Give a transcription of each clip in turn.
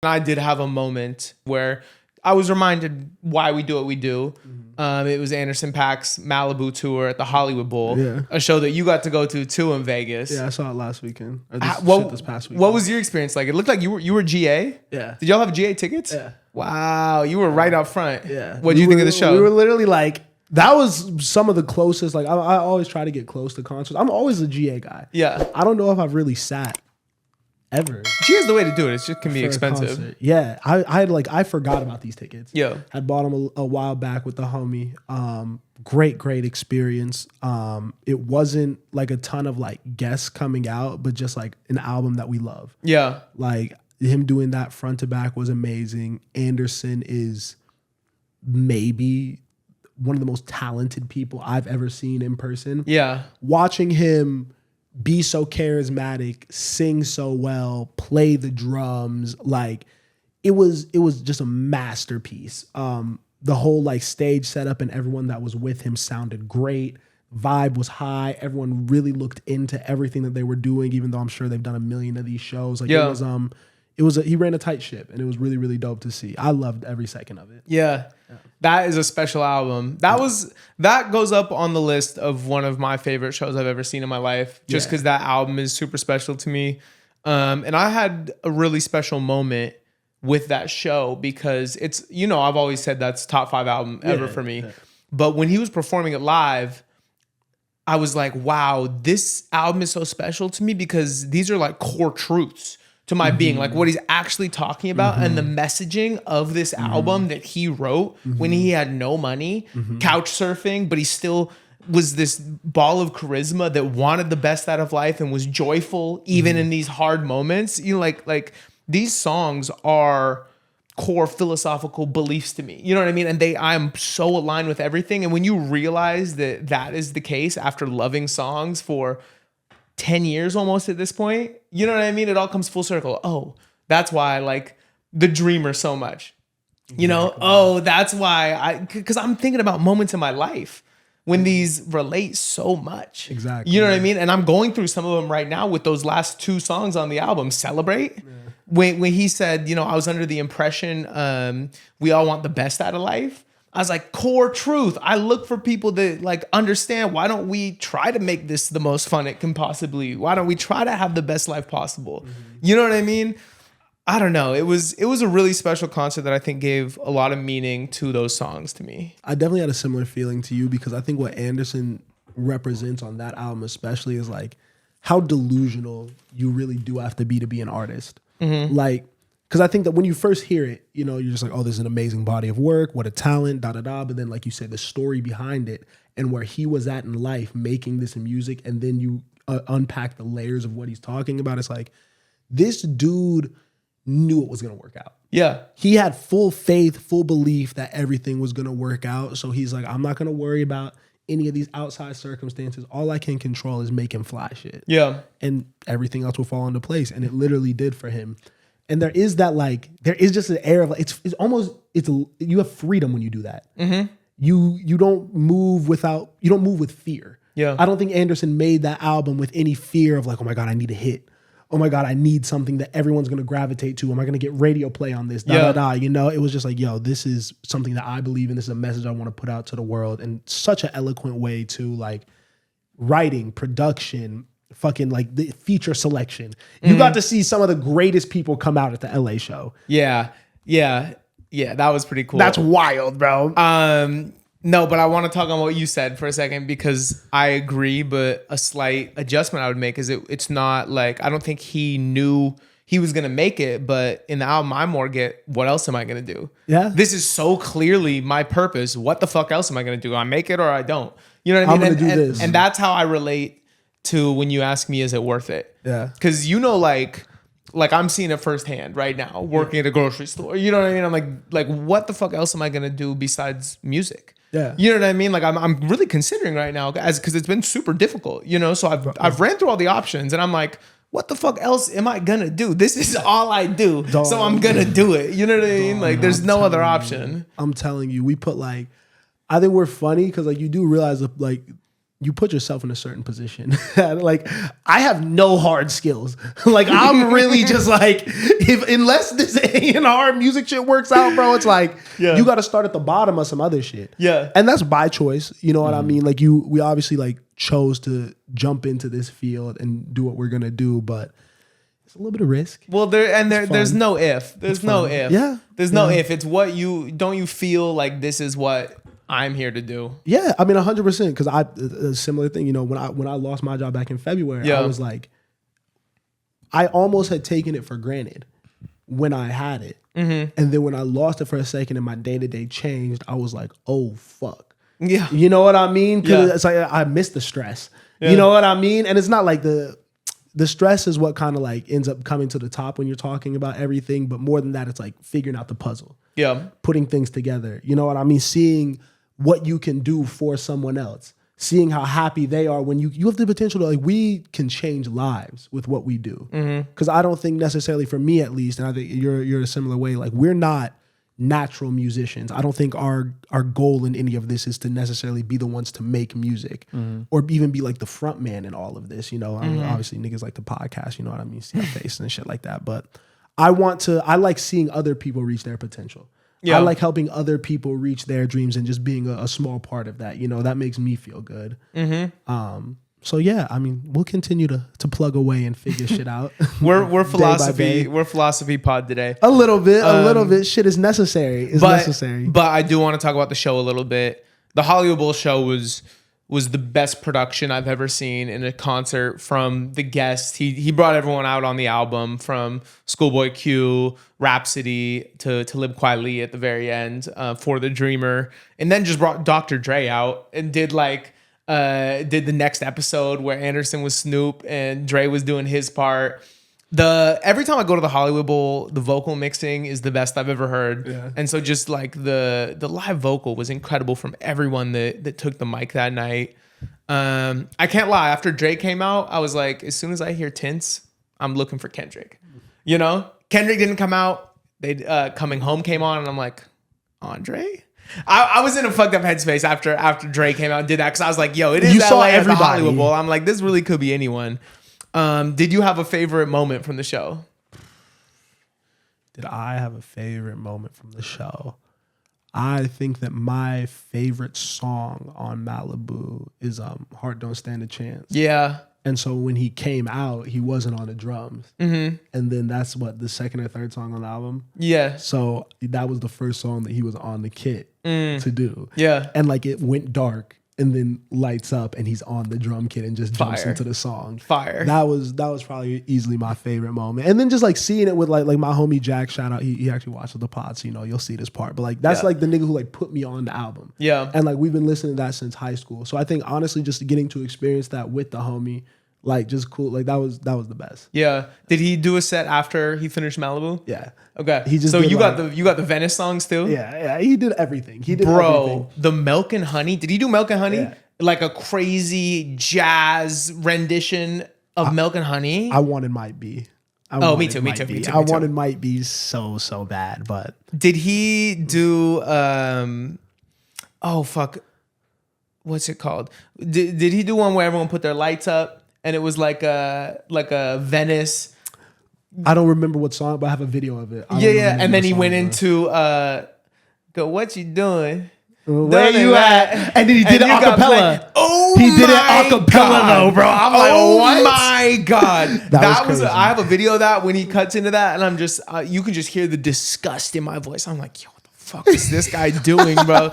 I did have a moment where I was reminded why we do what we do. It was Anderson Paak's Malibu tour at the Hollywood Bowl, a show that you got to go to too in Vegas. Yeah, I saw it last weekend. Or this past weekend. What was your experience like? It looked like you were GA. Yeah. Did y'all have GA tickets? Yeah. Wow, you were right up front. Yeah. What did you think of the show? We were literally like, that was some of the closest. Like, I always try to get close to concerts. I'm always a GA guy. Yeah. I don't know if I've really sat ever. GA's the way to do it. It just can be expensive. Yeah. I forgot about these tickets. Yeah. Had bought them a while back with the homie. Great experience. It wasn't like a ton of like guests coming out, but just like an album that we love. Yeah. Like him doing that front to back was amazing. Anderson is maybe one of the most talented people I've ever seen in person. Yeah. Watching him be so charismatic, sing so well, play the drums, like it was just a masterpiece. The whole like stage setup and everyone that was with him sounded great. Vibe was high. Everyone really looked into everything that they were doing, even though I'm sure they've done a million of these shows. Like he ran a tight ship, and it was really, really dope to see. I loved every second of it. Yeah. That is a special album. That goes up on the list of one of my favorite shows I've ever seen in my life, just because that album is super special to me. And I had a really special moment with that show because it's, I've always said that's top 5 album ever for me. Yeah. But when he was performing it live, I was like, wow, this album is so special to me because these are like core truths to my being, like what he's actually talking about and the messaging of this album that he wrote when he had no money, couch surfing, but he still was this ball of charisma that wanted the best out of life and was joyful even in these hard moments. Like these songs are core philosophical beliefs to me. You know what I mean? And I'm so aligned with everything. And when you realize that is the case after loving songs for 10 years almost at this point, you know what I mean? It all comes full circle. Oh, that's why I like The Dreamer so much. That's why because I'm thinking about moments in my life when these relate so much. Exactly. You know what I mean? And I'm going through some of them right now with those last 2 songs on the album, Celebrate. Yeah. When he said, I was under the impression we all want the best out of life. I was like, core truth. I look for people that like understand. Why don't we try to make this the most fun it can possibly? Why don't we try to have the best life possible? You know what I mean? I don't know. It was a really special concert that I think gave a lot of meaning to those songs to me. I definitely had a similar feeling to you because I think what Anderson represents on that album especially is like how delusional you really do have to be an artist. Like, because I think that when you first hear it, you're just like, oh, this is an amazing body of work. What a talent, da-da-da. But then, like you said, the story behind it and where he was at in life making this music, and then you unpack the layers of what he's talking about. It's like, this dude knew it was going to work out. Yeah. He had full faith, full belief that everything was going to work out. So he's like, I'm not going to worry about any of these outside circumstances. All I can control is making fly shit. Yeah. And everything else will fall into place. And it literally did for him. And there is just an air of like, you have freedom when you do that. You don't move with fear. Yeah. I don't think Anderson made that album with any fear of like, oh my God, I need a hit. Oh my God, I need something that everyone's going to gravitate to. Am I going to get radio play on this? It was just like, yo, this is something that I believe in. This is a message I want to put out to the world. And such an eloquent way to like writing, production, fucking like the feature selection. You got to see some of the greatest people come out at the LA show. Yeah. That was pretty cool. That's wild, bro. No, but I want to talk on what you said for a second because I agree, but a slight adjustment I would make is it's not like, I don't think he knew he was going to make it, but in the album I more get, what else am I going to do? Yeah. This is so clearly my purpose. What the fuck else am I going to do? I make it or I don't. You know what I mean? I'm going to do this. And that's how I relate to when you ask me, is it worth it? Yeah. Because like I'm seeing it firsthand right now, working at a grocery store. You know what I mean? I'm like, what the fuck else am I gonna do besides music? Yeah. You know what I mean? Like I'm really considering right now, because it's been super difficult. So I've ran through all the options, and I'm like, what the fuck else am I gonna do? This is all I do, so I'm gonna do it. You know what I mean? Like there's no other option. I'm telling you, we put like, I think we're funny because like you do realize like you put yourself in a certain position. Like, I have no hard skills. Like, I'm really just like, unless this A&R music shit works out, bro, it's like, you got to start at the bottom of some other shit. Yeah. And that's by choice. You know what I mean? Like, we obviously like chose to jump into this field and do what we're going to do, but it's a little bit of risk. Well, there's no if. There's no if. Yeah. There's no if. It's what don't you feel like this is what I'm here to do? Yeah, I mean 100%. Because a similar thing, you know, when I lost my job back in February, I was like, I almost had taken it for granted when I had it, and then when I lost it for a second and my day-to-day changed, I was like, oh fuck. Yeah, you know what I mean? Because it's like I missed the stress. You know what I mean? And it's not like the stress is what kind of like ends up coming to the top when you're talking about everything, but more than that, it's like figuring out the puzzle. Yeah, putting things together. You know what I mean? Seeing what you can do for someone else, seeing how happy they are when you have the potential to, like, we can change lives with what we do. Because I don't think necessarily, for me at least, and I think you're a similar way, like, we're not natural musicians. I don't think our goal in any of this is to necessarily be the ones to make music or even be like the front man in all of this. You know, I mean, obviously niggas like the podcast, you know what I mean? See our face and shit like that. But I like seeing other people reach their potential. Yeah. I like helping other people reach their dreams and just being a small part of that. You know, that makes me feel good. So yeah, I mean, we'll continue to plug away and figure shit out. We're philosophy. We're philosophy pod today. A little bit. Shit is necessary. Necessary. But I do want to talk about the show a little bit. The Hollywood Bowl show was the best production I've ever seen in a concert. From the guests, he brought everyone out on the album, from Schoolboy Q, Rhapsody to Live Quietly at the very end, For the Dreamer, and then just brought Dr. Dre out and did the next episode where Anderson was Snoop and Dre was doing his part. Every time I go to the Hollywood Bowl, the vocal mixing is the best I've ever heard. Yeah. And so just like the live vocal was incredible from everyone that took the mic that night. I can't lie. After Dre came out, I was like, as soon as I hear Tints, I'm looking for Kendrick. You know, Kendrick didn't come out. Coming Home came on, and I'm like, Andre? I was in a fucked up headspace after Dre came out and did that, because I was like, yo, it is you LA saw at the everybody. Hollywood Bowl. I'm like, this really could be anyone. Did you have a favorite moment from the show? Did I have a favorite moment from the show? I think that my favorite song on Malibu is Heart Don't Stand a Chance. Yeah. And so when he came out, he wasn't on the drums. And then that's the second or third song on the album. Yeah. So that was the first song that he was on the kit to do. Yeah. And like, it went dark and then lights up and he's on the drum kit and just jumps into the song. Fire. That was probably easily my favorite moment. And then just like seeing it with like my homie Jack, shout out, he actually watched the pod, so you know you'll see this part. But like, that's like the nigga who like put me on the album. Yeah. And like, we've been listening to that since high school. So I think honestly just getting to experience that with the homie, like, just cool. Like, that was the best. Yeah. Did he do a set after he finished Malibu? Yeah. Okay. He just got the Venice songs too? Yeah. He did everything. Everything. The Milk and Honey. Did he do Milk and Honey? Yeah. Like a crazy jazz rendition of Milk and Honey? I wanted Might Be. Me too. I wanted Might Be so bad, but did he do what's it called? Did he do one where everyone put their lights up? And it was like a Venice. I don't remember what song, but I have a video of it. Yeah. And then he went into go, what you doing? Where you at? And then he did it a cappella. Oh, he did it a cappella though, bro. I'm like, what? Oh my God. That was I have a video of that when he cuts into that, and I'm just you can just hear the disgust in my voice. I'm like, yo, what the fuck is this guy doing, bro?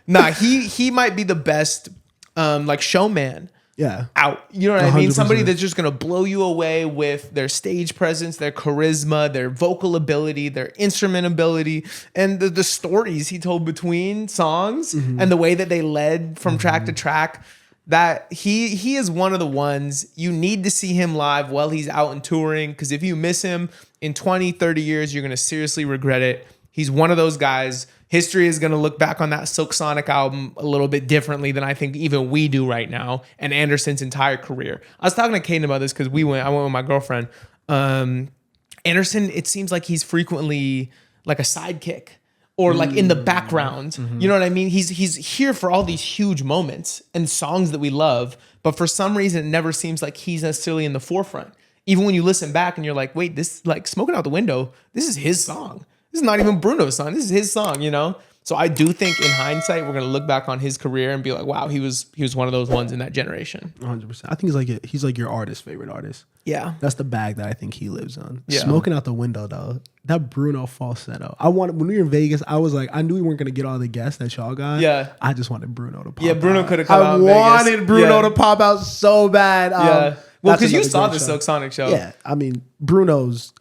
Nah, he might be the best like showman. Yeah. Out. You know what 100%. I mean? Somebody that's just going to blow you away with their stage presence, their charisma, their vocal ability, their instrument ability, and the stories he told between songs and the way that they led from track to track. That he is one of the ones you need to see him live while he's out and touring, because if you miss him in 20, 30 years, you're going to seriously regret it. He's one of those guys. History is going to look back on that Silk Sonic album a little bit differently than I think even we do right now, and Anderson's entire career. I was talking to Kaden about this because I went with my girlfriend. Anderson, it seems like he's frequently like a sidekick or like in the background. You know what I mean? He's here for all these huge moments and songs that we love, but for some reason it never seems like he's necessarily in the forefront. Even when you listen back and you're like, wait, this like Smoking Out the Window, this is his song. This is not even Bruno's song. This is his song, you know? So I do think in hindsight, we're gonna look back on his career and be like, wow, he was one of those ones in that generation. 100%. I think he's like your favorite artist. Yeah. That's the bag that I think he lives on. Yeah. Smoking Out the Window, though. That Bruno falsetto. When we were in Vegas, I was like, I knew we weren't gonna get all the guests that y'all got. Yeah. I just wanted Bruno to pop. Yeah, Bruno out. could have come out. I in wanted Vegas. Bruno Yeah. to pop out so bad. Yeah. Well, because you another saw great the show. Silk Sonic show. Yeah. I mean, Bruno's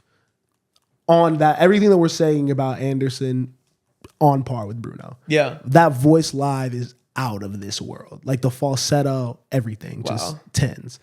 on that. Everything that we're saying about Anderson, on par with Bruno. Yeah. That voice live is out of this world. Like the falsetto, everything, just Wow. 10s.